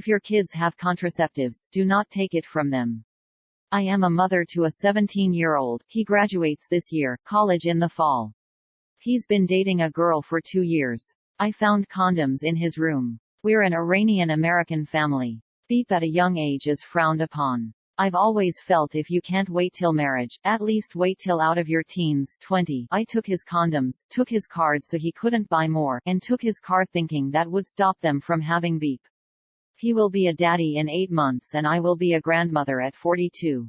If your kids have contraceptives, do not take it from them. I am a mother to a 17-year-old. He graduates this year, college in the fall. He's been dating a girl for 2 years. I found condoms in his room. We're an Iranian-American family. Beep at a young age is frowned upon. I've always felt if you can't wait till marriage, at least wait till out of your teens, 20. I took his condoms, took his card so he couldn't buy more, and took his car thinking that would stop them from having beep. He will be a daddy in 8 months and I will be a grandmother at 42.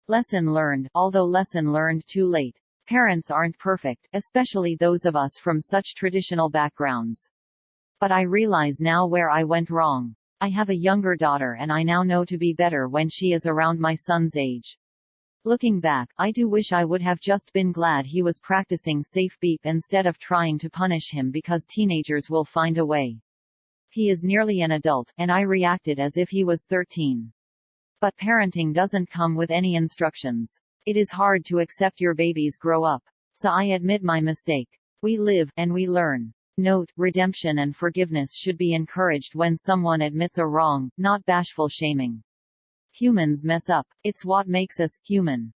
Lesson learned, although lesson learned too late. Parents aren't perfect, especially those of us from such traditional backgrounds. But I realize now where I went wrong. I have a younger daughter and I now know to be better when she is around my son's age. Looking back, I do wish I would have just been glad he was practicing safe beep instead of trying to punish him because teenagers will find a way. He is nearly an adult, and I reacted as if he was 13. But parenting doesn't come with any instructions. It is hard to accept your babies grow up. So I admit my mistake. We live, and we learn. Note, redemption and forgiveness should be encouraged when someone admits a wrong, not bashful shaming. Humans mess up. It's what makes us human.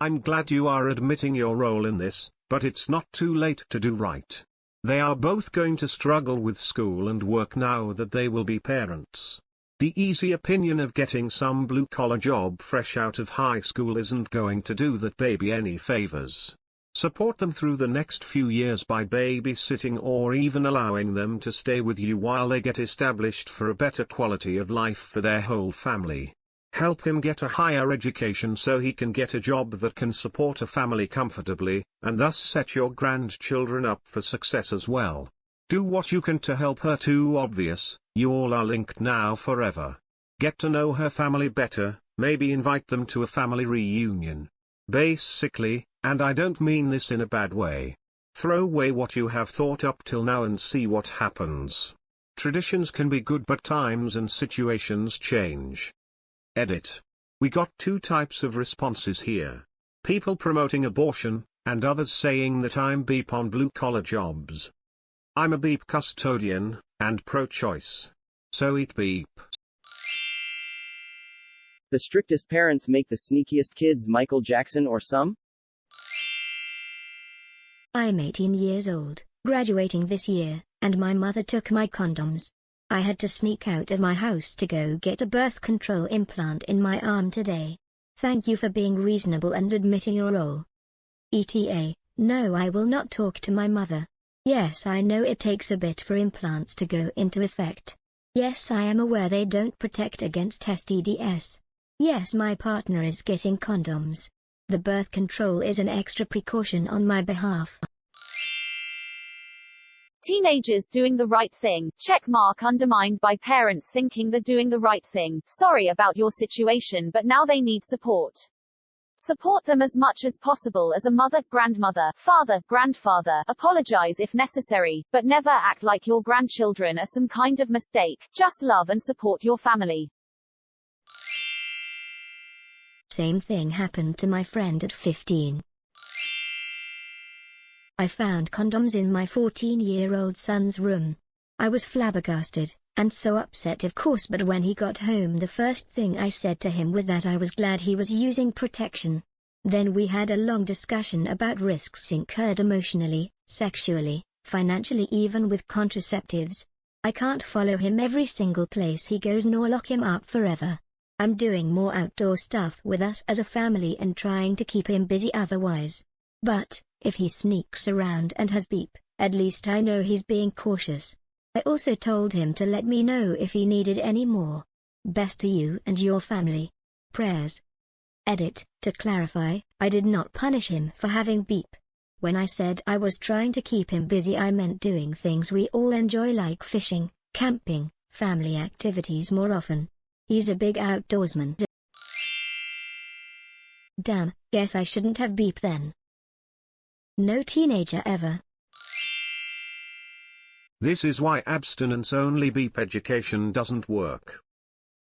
I'm glad you are admitting your role in this, but it's not too late to do right. They are both going to struggle with school and work now that they will be parents. The easy opinion of getting some blue-collar job fresh out of high school isn't going to do that baby any favors. Support them through the next few years by babysitting or even allowing them to stay with you while they get established for a better quality of life for their whole family. Help him get a higher education so he can get a job that can support a family comfortably, and thus set your grandchildren up for success as well. Do what you can to help her too. Obvious, you all are linked now forever. Get to know her family better, maybe invite them to a family reunion. Basically, and I don't mean this in a bad way, throw away what you have thought up till now and see what happens. Traditions can be good but times and situations change. Edit. We got 2 types of responses here. People promoting abortion, and others saying that I'm beep on blue-collar jobs. I'm a beep custodian, and pro-choice. So eat beep. The strictest parents make the sneakiest kids. Michael Jackson or some? I'm 18 years old, graduating this year, and my mother took my condoms. I had to sneak out of my house to go get a birth control implant in my arm today. Thank you for being reasonable and admitting your role. ETA, no, I will not talk to my mother. Yes, I know it takes a bit for implants to go into effect. Yes, I am aware they don't protect against STDs. Yes, my partner is getting condoms. The birth control is an extra precaution on my behalf. Teenagers doing the right thing, check mark undermined by parents thinking they're doing the right thing. Sorry about your situation, but now they need support. Support them as much as possible as a mother, grandmother, father, grandfather. Apologize if necessary, but never act like your grandchildren are some kind of mistake. Just love and support your family. Same thing happened to my friend at 15. I found condoms in my 14-year-old son's room. I was flabbergasted, and so upset of course, but when he got home the first thing I said to him was that I was glad he was using protection. Then we had a long discussion about risks incurred emotionally, sexually, financially, even with contraceptives. I can't follow him every single place he goes nor lock him up forever. I'm doing more outdoor stuff with us as a family and trying to keep him busy otherwise. But if he sneaks around and has beep, at least I know he's being cautious. I also told him to let me know if he needed any more. Best to you and your family. Prayers. Edit. To clarify, I did not punish him for having beep. When I said I was trying to keep him busy, I meant doing things we all enjoy like fishing, camping, family activities more often. He's a big outdoorsman. Damn, guess I shouldn't have beep then. No teenager ever. This is why abstinence-only beep education doesn't work.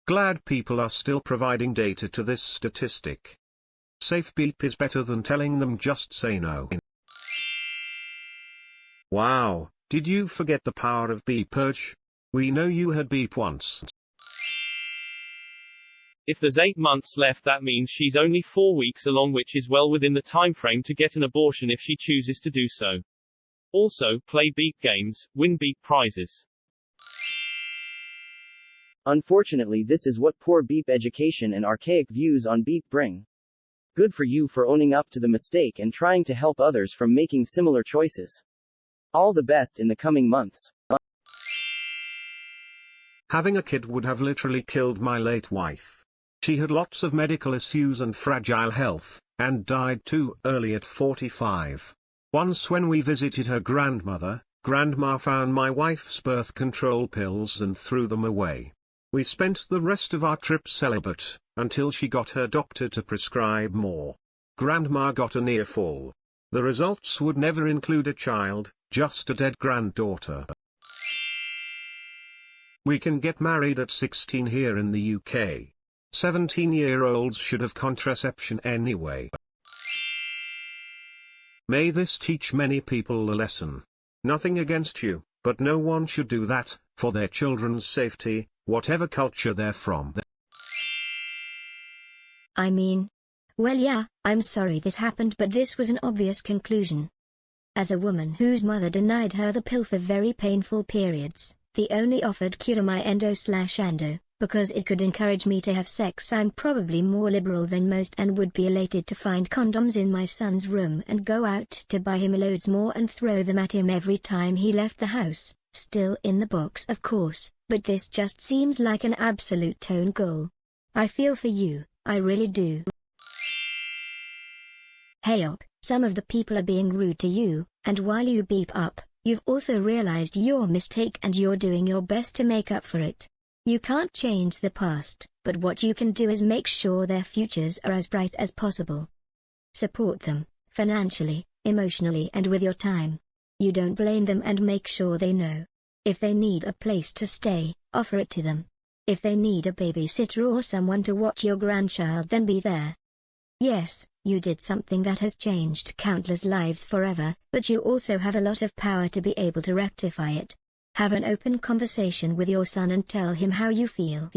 Glad people are still providing data to this statistic. Safe beep is better than telling them just say no. Wow, did you forget the power of beep urge? We know you had beep once. If there's 8 months left, that means she's only 4 weeks along, which is well within the time frame to get an abortion if she chooses to do so. Also, play beep games, win beep prizes. Unfortunately, this is what poor beep education and archaic views on beep bring. Good for you for owning up to the mistake and trying to help others from making similar choices. All the best in the coming months. Having a kid would have literally killed my late wife. She had lots of medical issues and fragile health, and died too early at 45. Once when we visited her grandmother, Grandma found my wife's birth control pills and threw them away. We spent the rest of our trip celibate, until she got her doctor to prescribe more. Grandma got a near fall. The results would never include a child, just a dead granddaughter. We can get married at 16 here in the UK. 17-year-olds should have contraception anyway. May this teach many people a lesson. Nothing against you, but no one should do that, for their children's safety, whatever culture they're from. I mean, well, yeah, I'm sorry this happened, but this was an obvious conclusion. As a woman whose mother denied her the pill for very painful periods, the only offered cure my endo/ando, because it could encourage me to have sex. I'm probably more liberal than most and would be elated to find condoms in my son's room and go out to buy him loads more and throw them at him every time he left the house, still in the box of course, but this just seems like an absolute tone goal. I feel for you, I really do. Hey up, some of the people are being rude to you, and while you beep up, you've also realized your mistake and you're doing your best to make up for it. You can't change the past, but what you can do is make sure their futures are as bright as possible. Support them, financially, emotionally and with your time. You don't blame them and make sure they know. If they need a place to stay, offer it to them. If they need a babysitter or someone to watch your grandchild, then be there. Yes, you did something that has changed countless lives forever, but you also have a lot of power to be able to rectify it. Have an open conversation with your son and tell him how you feel.